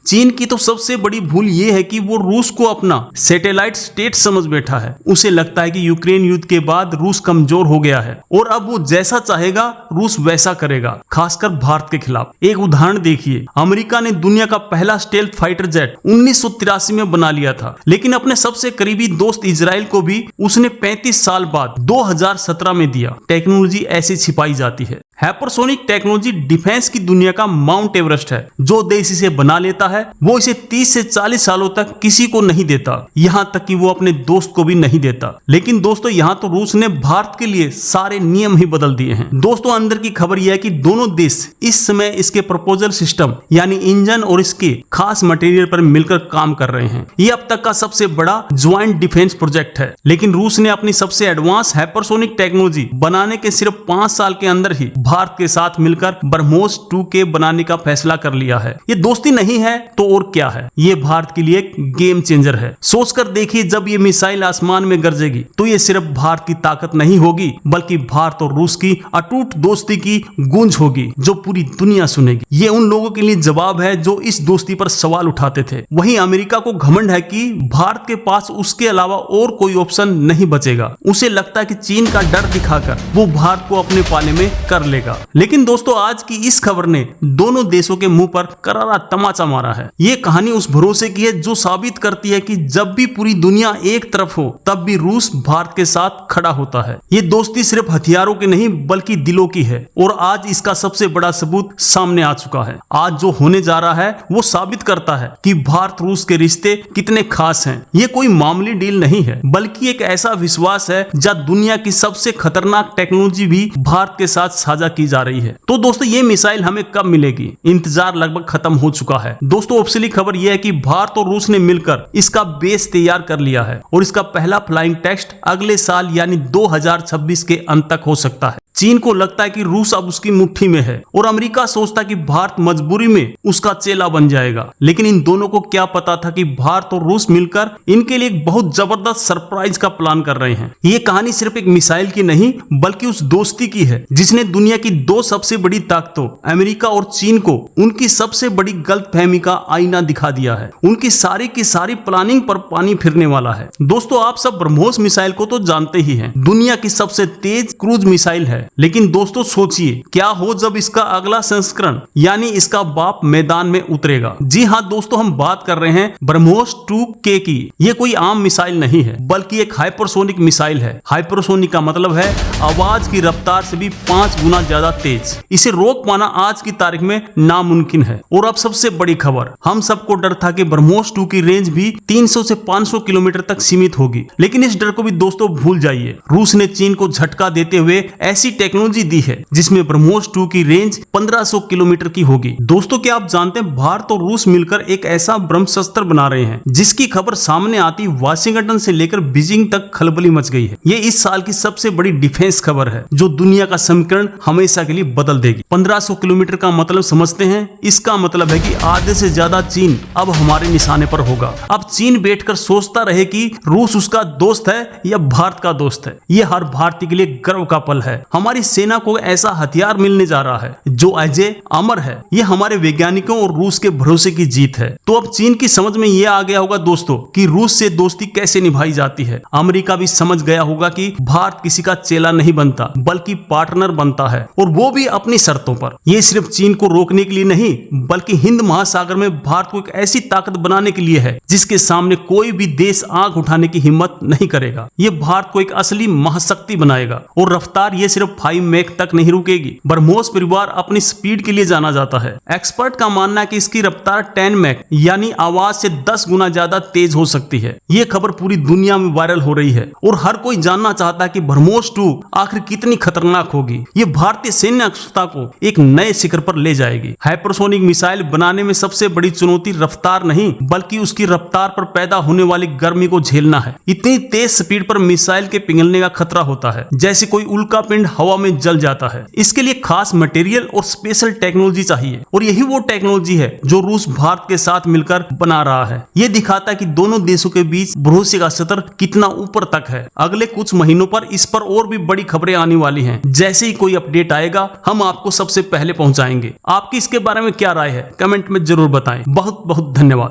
चीन की तो सबसे बड़ी भूल ये है कि वो रूस को अपना सैटेलाइट स्टेट समझ बैठा है। उसे लगता है कि यूक्रेन युद्ध के बाद रूस कमजोर हो गया है और अब वो जैसा चाहेगा रूस वैसा करेगा, खासकर भारत के खिलाफ। एक उदाहरण देखिए, अमेरिका ने दुनिया का पहला स्टेल्थ फाइटर जेट 1983 में बना लिया था, लेकिन अपने सबसे करीबी दोस्त इजराइल को भी उसने 35 साल बाद 2017 में दिया। टेक्नोलॉजी ऐसे छिपाई जाती है। हाइपरसोनिक टेक्नोलॉजी डिफेंस की दुनिया का माउंट एवरेस्ट है। जो देश इसे बना लेता है वो इसे 30 से 40 सालों तक किसी को नहीं देता, यहाँ तक कि वो अपने दोस्त को भी नहीं देता। लेकिन दोस्तों, यहाँ तो रूस ने भारत के लिए सारे नियम ही बदल दिए हैं। दोस्तों, अंदर की खबर यह है कि दोनों देश इस समय इसके प्रपोजल सिस्टम यानी इंजन और इसके खास मटेरियल पर मिलकर काम कर रहे हैं। ये अब तक का सबसे बड़ा ज्वाइंट डिफेंस प्रोजेक्ट है। लेकिन रूस ने अपनी सबसे एडवांस हाइपरसोनिक टेक्नोलॉजी बनाने के सिर्फ 5 साल के अंदर ही भारत के साथ मिलकर ब्रह्मोस 2K बनाने का फैसला कर लिया है। ये दोस्ती नहीं है तो और क्या है, ये भारत के लिए एक गेम चेंजर है। सोचकर देखिए, जब ये मिसाइल आसमान में गरजेगी तो ये सिर्फ भारत की ताकत नहीं होगी, बल्कि भारत और रूस की अटूट दोस्ती की गूंज होगी जो पूरी दुनिया सुनेगी। ये उन लोगों के लिए जवाब है जो इस दोस्ती पर सवाल उठाते थे। वहीं अमेरिका को घमंड है कि भारत के पास उसके अलावा और कोई ऑप्शन नहीं बचेगा। उसे लगता है कि चीन का डर दिखाकर वो भारत को अपने पाले में कर लेगा। लेकिन दोस्तों, आज की इस खबर ने दोनों देशों के मुंह पर करारा तमाचा मारा है। ये कहानी उस भरोसे की है जो साबित करती है कि जब भी पूरी दुनिया एक तरफ हो तब भी रूस भारत के साथ खड़ा होता है। ये दोस्ती सिर्फ हथियारों की नहीं बल्कि दिलों की है और आज इसका सबसे बड़ा सबूत सामने आ चुका है। आज जो होने जा रहा है वो साबित करता है कि भारत रूस के रिश्ते कितने खास हैं। ये कोई मामूली डील नहीं है, बल्कि एक ऐसा विश्वास है जहां दुनिया की सबसे खतरनाक टेक्नोलॉजी भी भारत के साथ साझा की जा रही है। तो दोस्तों, ये मिसाइल हमें कब मिलेगी? इंतजार लगभग खत्म हो चुका है। दोस्तों, ऑफिशियली खबर यह है कि भारत और रूस ने मिलकर इसका बेस तैयार कर लिया है और इसका पहला फ्लाइंग टेस्ट अगले साल यानी 2026 के अंत तक हो सकता है। चीन को लगता है कि रूस अब उसकी मुट्ठी में है और अमेरिका सोचता है कि भारत मजबूरी में उसका चेला बन जाएगा। लेकिन इन दोनों को क्या पता था कि भारत और रूस मिलकर इनके लिए एक बहुत जबरदस्त सरप्राइज का प्लान कर रहे हैं। ये कहानी सिर्फ एक मिसाइल की नहीं बल्कि उस दोस्ती की है जिसने दुनिया की दो सबसे बड़ी ताकतों अमेरिका और चीन को उनकी सबसे बड़ी गलतफहमी का आईना दिखा दिया है। उनकी सारी की सारी प्लानिंग पर पानी फिरने वाला है। दोस्तों, आप सब ब्रह्मोस मिसाइल को तो जानते ही हैं, दुनिया की सबसे तेज क्रूज मिसाइल है। लेकिन दोस्तों, सोचिए क्या हो जब इसका अगला संस्करण यानी इसका बाप मैदान में उतरेगा। जी हाँ दोस्तों, हम बात कर रहे हैं ब्रह्मोस 2K की। ये कोई आम मिसाइल नहीं है बल्कि एक हाइपरसोनिक मिसाइल है। हाइपरसोनिक का मतलब है आवाज की रफ्तार से भी 5 गुना ज्यादा तेज। इसे रोक पाना आज की तारीख में नामुमकिन है। और अब सबसे बड़ी खबर, हम सबको डर था कि ब्रह्मोस 2 की रेंज भी 300 से 500 किलोमीटर तक सीमित होगी, लेकिन इस डर को भी दोस्तों भूल जाइए। रूस ने चीन को झटका देते हुए ऐसी टेक्नोलॉजी दी है जिसमें ब्रह्मोस 2 की रेंज 1500 किलोमीटर की होगी। दोस्तों, क्या आप जानते हैं भारत और रूस मिलकर एक ऐसा ब्रह्मशस्त्र बना रहे हैं जिसकी खबर सामने आती वाशिंगटन से लेकर बीजिंग तक खलबली मच गई है। ये इस साल की सबसे बड़ी डिफेंस खबर है जो दुनिया का समीकरण हमेशा के लिए बदल देगी। 1500 किलोमीटर का मतलब समझते हैं? इसका मतलब है कि आधे से ज्यादा चीन अब हमारे निशाने पर होगा। अब चीन बैठकर सोचता रहे कि रूस उसका दोस्त है या भारत का दोस्त है। ये हर भारतीय के लिए गर्व का पल है। हमारी सेना को ऐसा हथियार मिलने जा रहा है जो अजय अमर है। ये हमारे वैज्ञानिकों और रूस के भरोसे की जीत है। तो अब चीन की समझ में यह आ गया होगा दोस्तों कि रूस से दोस्ती कैसे निभाई जाती है। अमेरिका भी समझ गया होगा कि भारत किसी का चेला नहीं बनता बल्कि पार्टनर बनता है, और वो भी अपनी शर्तों पर। ये सिर्फ चीन को रोकने के लिए नहीं बल्कि हिंद महासागर में भारत को एक ऐसी ताकत बनाने के लिए है जिसके सामने कोई भी देश आंख उठाने की हिम्मत नहीं करेगा। ये भारत को एक असली महाशक्ति बनाएगा और रफ्तार ये सिर्फ 5 मैक तक नहीं रुकेगी। ब्रह्मोस परिवार अपनी स्पीड के लिए जाना जाता है। एक्सपर्ट का मानना है कि इसकी रफ्तार 10 मैक यानी आवाज से 10 गुना ज्यादा तेज हो सकती है। ये खबर पूरी दुनिया में वायरल हो रही है और हर कोई जानना चाहता है कि ब्रह्मोस 2 आखिर कितनी खतरनाक होगी। ये भारतीय सैन्य अक्षमता को एक नए शिखर पर ले जाएगी। हाइपरसोनिक मिसाइल बनाने में सबसे बड़ी चुनौती रफ्तार नहीं बल्कि उसकी रफ्तार पर पैदा होने वाली गर्मी को झेलना है। इतनी तेज स्पीड पर मिसाइल के पिघलने का खतरा होता है जैसे कोई उल्का पिंड हवा हवा में जल जाता है। इसके लिए खास मटेरियल और स्पेशल टेक्नोलॉजी चाहिए और यही वो टेक्नोलॉजी है जो रूस भारत के साथ मिलकर बना रहा है। ये दिखाता है कि दोनों देशों के बीच भरोसे का स्तर कितना ऊपर तक है। अगले कुछ महीनों पर इस पर और भी बड़ी खबरें आने वाली हैं। जैसे ही कोई अपडेट आएगा हम आपको सबसे पहले पहुंचाएंगे। आपकी इसके बारे में क्या राय है कमेंट में जरूर बताएं। बहुत बहुत धन्यवाद।